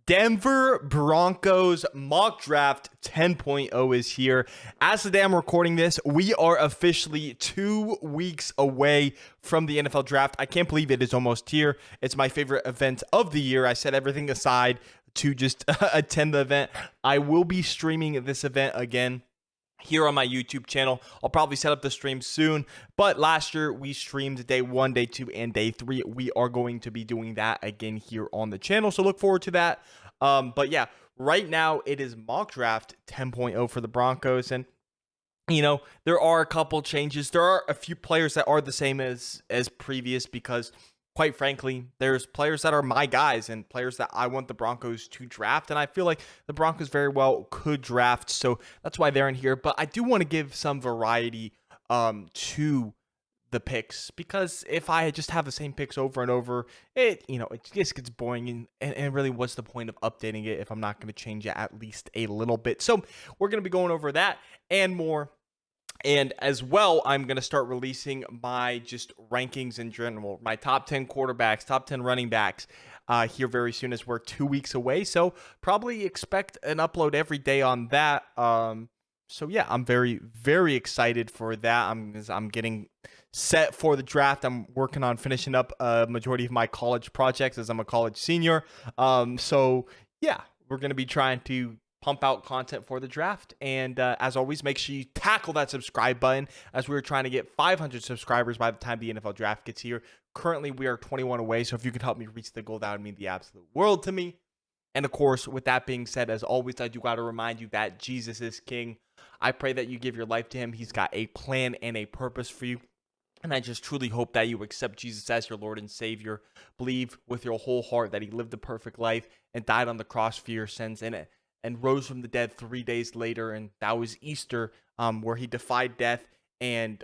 Denver Broncos mock draft 10.0 is here. As the day I'm recording this, we are officially 2 weeks away from the NFL draft. I can't believe it is almost here. It's my favorite event of the year. I set everything aside to just attend the event. I will be streaming this event again here on my YouTube channel. I'll probably set up the stream soon, but last year we streamed day 1, day 2, and day 3. We are going to be doing that again here on the channel, so look forward to that. But yeah, right now it is mock draft 10.0 for the Broncos, and there are a couple changes. There are a few players that are the same as previous because, quite frankly, there's players that are my guys and players that I want the Broncos to draft. And I feel like the Broncos very well could draft. So that's why they're in here. But I do want to give some variety to the picks, because if I just have the same picks over and over, it just gets boring. And really, what's the point of updating it if I'm not going to change it at least a little bit? So we're going to be going over that and more. And as well, I'm going to start releasing my just rankings in general, my top 10 quarterbacks, top 10 running backs here very soon, as we're 2 weeks away. So probably expect an upload every day on that. So yeah, I'm very, very excited for that. I'm getting set for the draft. I'm working on finishing up a majority of my college projects as I'm a college senior. So yeah, we're going to be trying to pump out content for the draft. And as always, make sure you tackle that subscribe button, as we're trying to get 500 subscribers by the time the NFL draft gets here. Currently, we are 21 away. So if you could help me reach the goal, that would mean the absolute world to me. And of course, with that being said, as always, I do got to remind you that Jesus is King. I pray that you give your life to him. He's got a plan and a purpose for you. And I just truly hope that you accept Jesus as your Lord and Savior. Believe with your whole heart that he lived a perfect life and died on the cross for your sins, and rose from the dead 3 days later. And that was Easter, where he defied death, and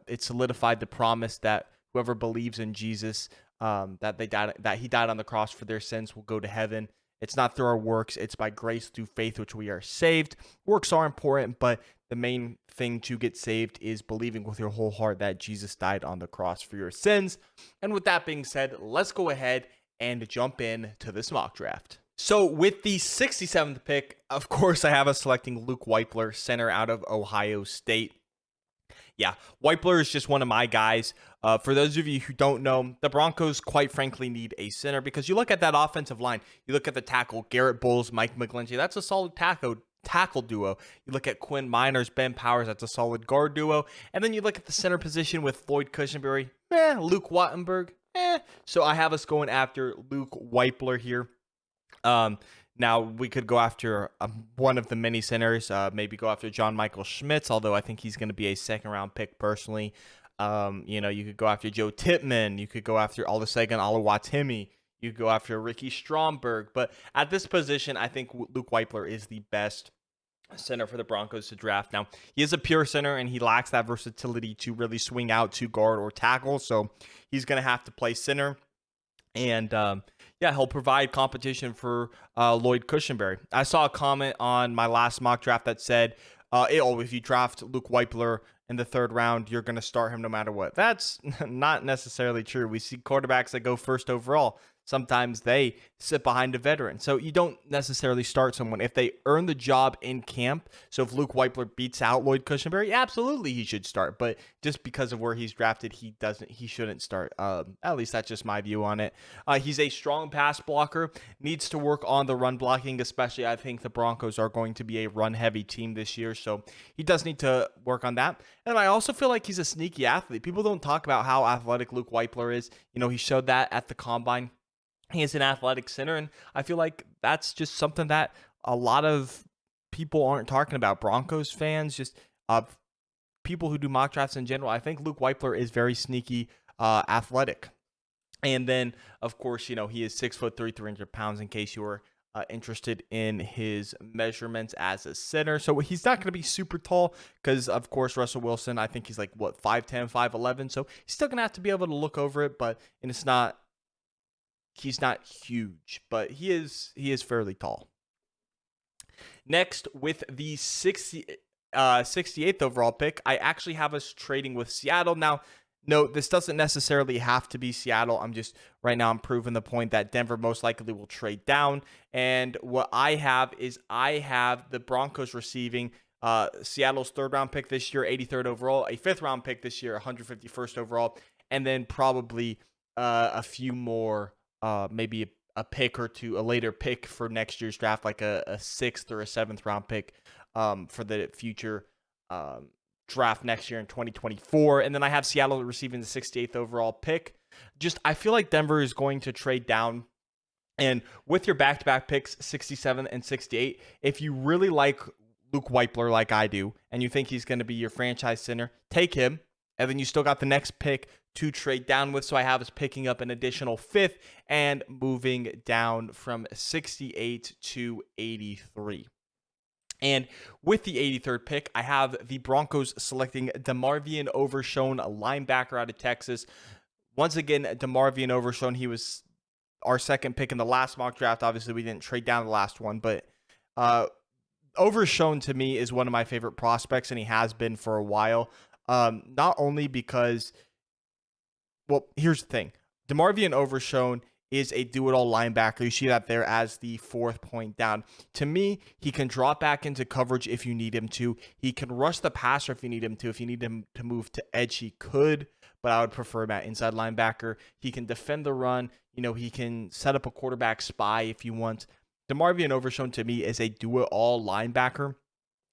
it solidified the promise that whoever believes in Jesus, that he died on the cross for their sins, will go to heaven. It's not through our works, it's by grace through faith which we are saved. Works are important, but the main thing to get saved is believing with your whole heart that Jesus died on the cross for your sins. And with that being said, let's go ahead and jump in to this mock draft. So with the 67th pick, of course, I have us selecting Luke Wypler, center out of Ohio State. Yeah, Wypler is just one of my guys. For those of you who don't know, the Broncos, quite frankly, need a center, because you look at that offensive line. You look at the tackle, Garrett Bowles, Mike McGlinchey. That's a solid tackle duo. You look at Quinn Miners, Ben Powers. That's a solid guard duo. And then you look at the center position with Floyd Cushenberry, Luke Wattenberg, So I have us going after Luke Wypler here. Now we could go after one of the many centers, maybe go after John Michael Schmitz, although I think he's going to be a second round pick personally. You could go after Joe Tippmann. You could go after Olusegun Oluwatimi. You could go after Ricky Stromberg. But at this position, I think Luke Wypler is the best center for the Broncos to draft. Now, he is a pure center, and he lacks that versatility to really swing out to guard or tackle. So he's going to have to play center. And he'll provide competition for Lloyd Cushenberry. I saw a comment on my last mock draft that said, if you draft Luke Wypler in the 3rd round, you're going to start him no matter what. That's not necessarily true. We see quarterbacks that go 1st overall. Sometimes they sit behind a veteran. So you don't necessarily start someone if they earn the job in camp. So if Luke Wypler beats out Lloyd Cushenberry, absolutely he should start. But just because of where he's drafted, he shouldn't start. At least that's just my view on it. He's a strong pass blocker, needs to work on the run blocking, especially I think the Broncos are going to be a run-heavy team this year. So he does need to work on that. And I also feel like he's a sneaky athlete. People don't talk about how athletic Luke Wypler is. He showed that at the Combine. He is an athletic center, and I feel like that's just something that a lot of people aren't talking about. Broncos fans, just people who do mock drafts in general. I think Luke Wypler is very sneaky athletic. And then, of course, he is 6'3", 300 pounds, in case you were interested in his measurements as a center. So he's not going to be super tall because, of course, Russell Wilson, I think he's like, 5'10", 5'11". So he's still going to have to be able to look over it, he's not huge, but he is fairly tall. Next, with the 68th overall pick, I actually have us trading with Seattle. Now, No, this doesn't necessarily have to be Seattle. I'm just right now I'm proving the point that Denver most likely will trade down. And what I have is I have the Broncos receiving Seattle's third round pick this year, 83rd overall, a fifth round pick this year, 151st overall, and then probably a few more, maybe a pick or two, a later pick for next year's draft, like a sixth or a seventh round pick for the future. Draft next year in 2024. And then I have Seattle receiving the 68th overall pick. Just, I feel like Denver is going to trade down. And with your back-to-back picks, 67 and 68, if you really like Luke Weipler like I do, and you think he's going to be your franchise center, take him. And then you still got the next pick to trade down with. So I have us picking up an additional fifth and moving down from 68 to 83. And with the 83rd pick, I have the Broncos selecting DeMarvion Overshown, a linebacker out of Texas. Once again, DeMarvion Overshown, he was our second pick in the last mock draft. Obviously, we didn't trade down the last one, but Overshown to me is one of my favorite prospects, and he has been for a while. Not only because, well, here's the thing. DeMarvion Overshown is a do-it-all linebacker. You see that there as the fourth point down. To me, he can drop back into coverage if you need him to. He can rush the passer if you need him to. If you need him to move to edge, he could, but I would prefer him at inside linebacker. He can defend the run. You know, he can set up a quarterback spy if you want. DeMarvion Overshown to me is a do-it-all linebacker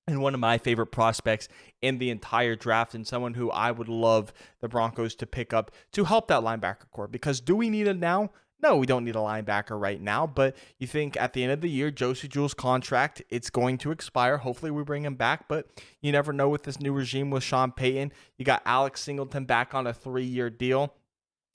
and one of my favorite prospects in the entire draft, and someone who I would love the Broncos to pick up to help that linebacker core. Because do we need it now? No, we don't need a linebacker right now, but you think at the end of the year, Josie Jewell's contract, it's going to expire. Hopefully we bring him back, but you never know with this new regime with Sean Payton. You got Alex Singleton back on a 3-year deal,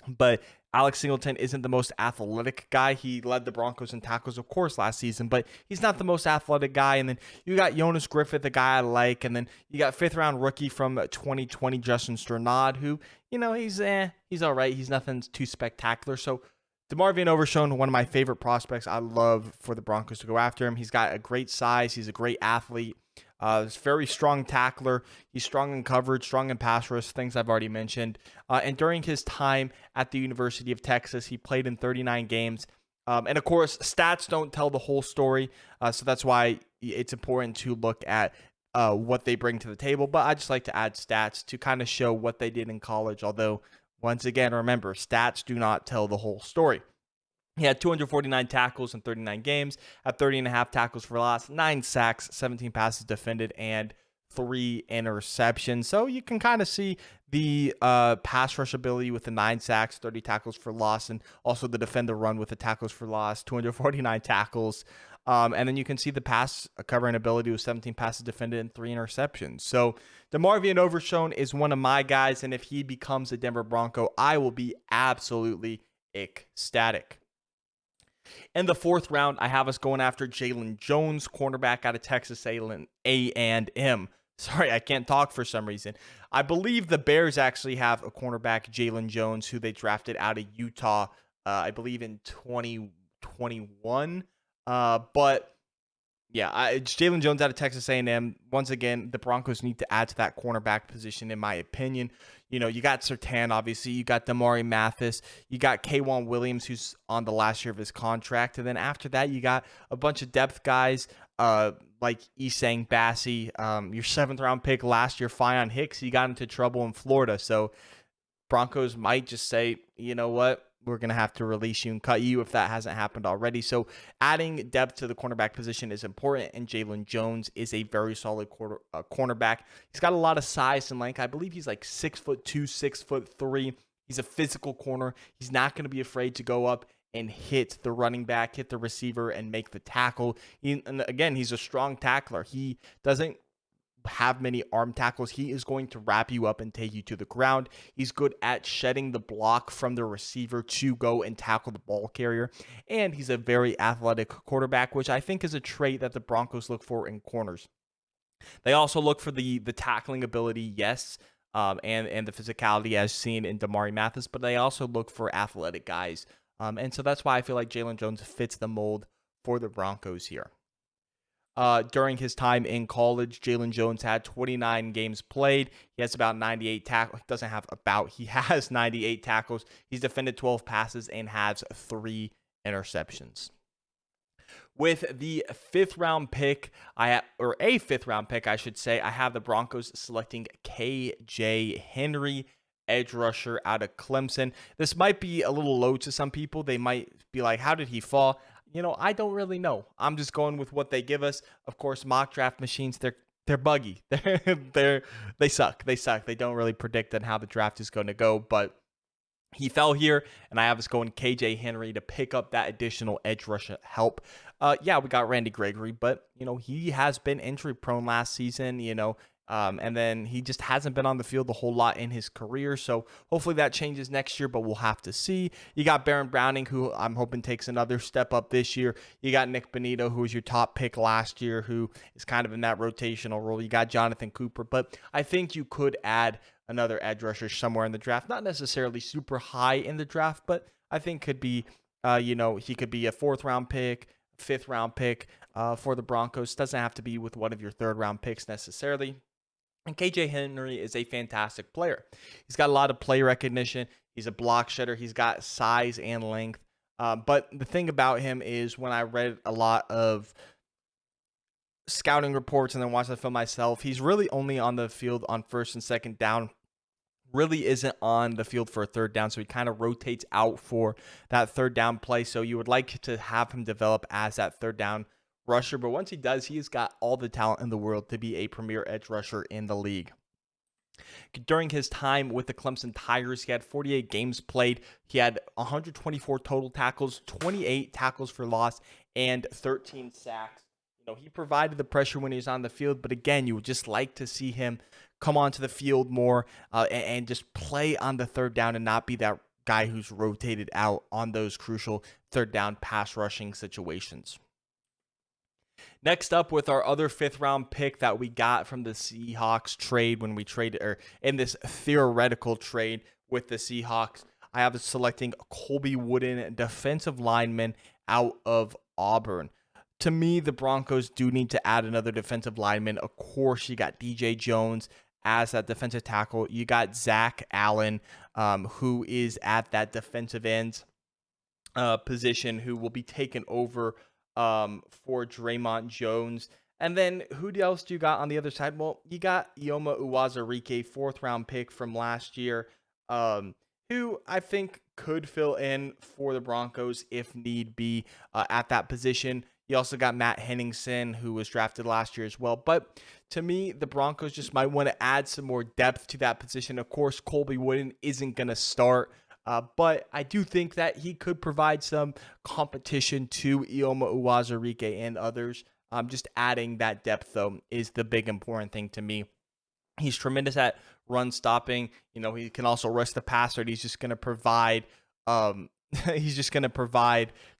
but Alex Singleton isn't the most athletic guy. He led the Broncos in tackles, of course, last season, but he's not the most athletic guy. And then you got Jonas Griffith, a guy I like, and then you got fifth-round rookie from 2020, Justin Strnad, who, you know, he's all right. He's nothing too spectacular. So DeMarvion Overshown, one of my favorite prospects. I love for the Broncos to go after him. He's got a great size. He's a great athlete. He's a very strong tackler. He's strong in coverage, strong in pass rush, things I've already mentioned. And during his time at the University of Texas, he played in 39 games. And of course, stats don't tell the whole story. So that's why it's important to look at what they bring to the table. But I just like to add stats to kind of show what they did in college. Although, once again, remember, stats do not tell the whole story. He had 249 tackles in 39 games, had 30.5 tackles for loss, 9 sacks, 17 passes defended, and 3 interceptions. So you can kind of see the pass rush ability with the 9 sacks, 30 tackles for loss, and also the defender run with the tackles for loss, 249 tackles. And then you can see the pass covering ability with 17 passes defended and 3 interceptions. So DeMarvion Overshown is one of my guys, and if he becomes a Denver Bronco, I will be absolutely ecstatic. In the fourth round, I have us going after Jalen Jones, cornerback out of Texas A&M. Sorry, I can't talk for some reason. I believe the Bears actually have a cornerback, Jalen Jones, who they drafted out of Utah, I believe in 2021. But yeah, it's Jalen Jones out of Texas A&M. Once again, the Broncos need to add to that cornerback position, in my opinion. You know, you got Surtain, obviously. You got Damari Mathis. You got K'Wan Williams, who's on the last year of his contract. And then after that, you got a bunch of depth guys like Isang Bassi. Your 7th-round pick last year, Fionn Hicks, he got into trouble in Florida. So Broncos might just say, you know what? We're going to have to release you and cut you if that hasn't happened already. So adding depth to the cornerback position is important, and Jalen Jones is a very solid cornerback. He's got a lot of size and length. I believe he's like 6'2", 6'3". He's a physical corner. He's not going to be afraid to go up and hit the running back, hit the receiver, and make the tackle. And again, he's a strong tackler. He doesn't have many arm tackles. He is going to wrap you up and take you to the ground. He's good at shedding the block from the receiver to go and tackle the ball carrier. And he's a very athletic quarterback, which I think is a trait that the Broncos look for in corners. They also look for the tackling ability, yes, and the physicality as seen in Damari Mathis, but they also look for athletic guys. And so that's why I feel like Jalen Jones fits the mold for the Broncos here. During his time in college, Jalen Jones had 29 games played. He has about 98 tackles. He doesn't have about, he has 98 tackles. He's defended 12 passes and has 3 interceptions. With the fifth round pick, a fifth round pick, I should say, I have the Broncos selecting KJ Henry, edge rusher out of Clemson. This might be a little low to some people. They might be like, how did he fall? I don't really know. I'm just going with what they give us. Of course, mock draft machines, they're buggy. They suck. They don't really predict on how the draft is going to go, but he fell here, and I have us going KJ Henry to pick up that additional edge rush help. Yeah, we got Randy Gregory, but, he has been injury prone last season, and then he just hasn't been on the field a whole lot in his career. So hopefully that changes next year, but we'll have to see. You got Baron Browning, who I'm hoping takes another step up this year. You got Nick Bonito, who was your top pick last year, who is kind of in that rotational role. You got Jonathan Cooper, but I think you could add another edge rusher somewhere in the draft. Not necessarily super high in the draft, but I think could be, he could be a 4th round pick, 5th round pick for the Broncos. Doesn't have to be with one of your 3rd round picks necessarily. And KJ Henry is a fantastic player. He's got a lot of play recognition. He's a block shedder. He's got size and length. But the thing about him is, when I read a lot of scouting reports and then watched the film myself, he's really only on the field on 1st and 2nd down. Really isn't on the field for a 3rd down, so he kind of rotates out for that 3rd down play. So you would like to have him develop as that 3rd down rusher, but once he does, he's got all the talent in the world to be a premier edge rusher in the league. During his time with the Clemson Tigers, he had 48 games played. He had 124 total tackles, 28 tackles for loss, and 13 sacks. He provided the pressure when he was on the field, but again, you would just like to see him come onto the field more and just play on the 3rd down and not be that guy who's rotated out on those crucial 3rd down pass rushing situations. Next up, with our other 5th round pick that we got from the Seahawks trade, when we traded, or in this theoretical trade with the Seahawks, I have selecting Colby Wooden, defensive lineman out of Auburn. To me, the Broncos do need to add another defensive lineman. Of course, you got DJ Jones as that defensive tackle. You got Zach Allen, who is at that defensive end position, who will be taken over for Draymond Jones. And then who else do you got on the other side? Well, you got Ioma Uwazurike, 4th round pick from last year, who I think could fill in for the Broncos if need be at that position. You also got Matt Henningsen, who was drafted last year as well. But to me, the Broncos just might want to add some more depth to that position. Of course, Colby Wooden isn't going to start. But I do think that he could provide some competition to Ioma Uwazurike and others. Just adding that depth, though, is the big important thing to me. He's tremendous at run stopping. He can also rush the passer. He's just going to provide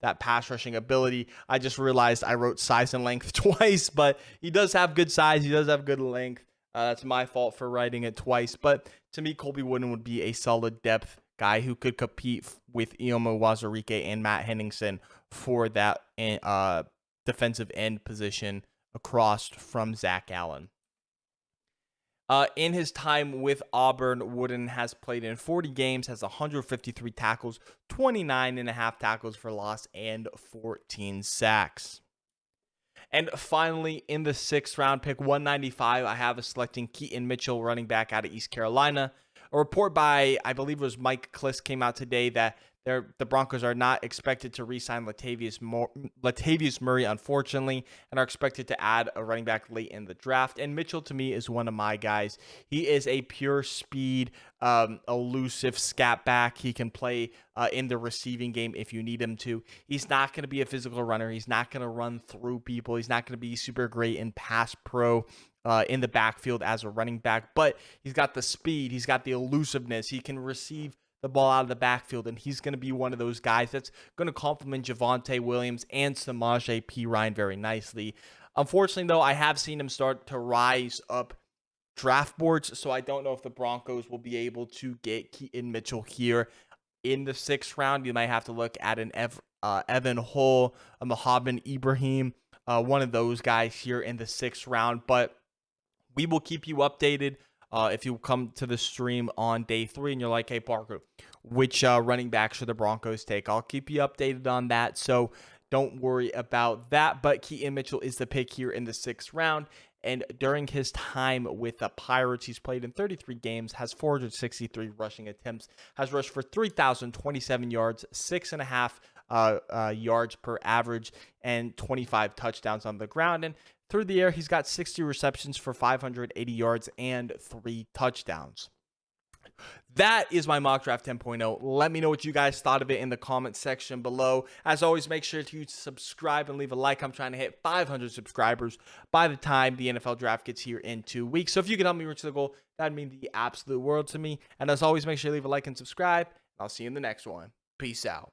that pass rushing ability. I just realized I wrote size and length twice, but he does have good size. He does have good length. That's my fault for writing it twice. But to me, Colby Wooden would be a solid depth guy who could compete with Ioma Uwazurike and Matt Henningsen for that defensive end position across from Zach Allen. In his time with Auburn, Wooden has played in 40 games, has 153 tackles, 29.5 tackles for loss, and 14 sacks. And finally, in the 6th round pick, 195, I have us selecting Keaton Mitchell, running back out of East Carolina. A report by, I believe it was Mike Kliss, came out today that the Broncos are not expected to re-sign Latavius Murray, unfortunately, and are expected to add a running back late in the draft. And Mitchell, to me, is one of my guys. He is a pure speed, elusive scat back. He can play in the receiving game if you need him to. He's not going to be a physical runner. He's not going to run through people. He's not going to be super great in pass pro in the backfield as a running back, but he's got the speed. He's got the elusiveness. He can receive the ball out of the backfield, and he's going to be one of those guys that's going to complement Javonte Williams and Samaje Perine very nicely. Unfortunately, though, I have seen him start to rise up draft boards, so I don't know if the Broncos will be able to get Keaton Mitchell here in the 6th round. You might have to look at an Evan Hull, a Mohamed Ibrahim, one of those guys here in the 6th round. But we will keep you updated. If you come to the stream on day 3 and you're like, hey, Parker, which running back should the Broncos take? I'll keep you updated on that. So don't worry about that. But Keaton Mitchell is the pick here in the 6th round. And during his time with the Pirates, he's played in 33 games, has 463 rushing attempts, has rushed for 3,027 yards, 6.5 yards per average, and 25 touchdowns on the ground. And through the air, he's got 60 receptions for 580 yards and 3 touchdowns. That is my mock draft 10.0. Let me know what you guys thought of it in the comment section below. As always, make sure to subscribe and leave a like. I'm trying to hit 500 subscribers by the time the NFL draft gets here in 2 weeks. So if you can help me reach the goal, that'd mean the absolute world to me. And as always, make sure to leave a like and subscribe. I'll see you in the next one. Peace out.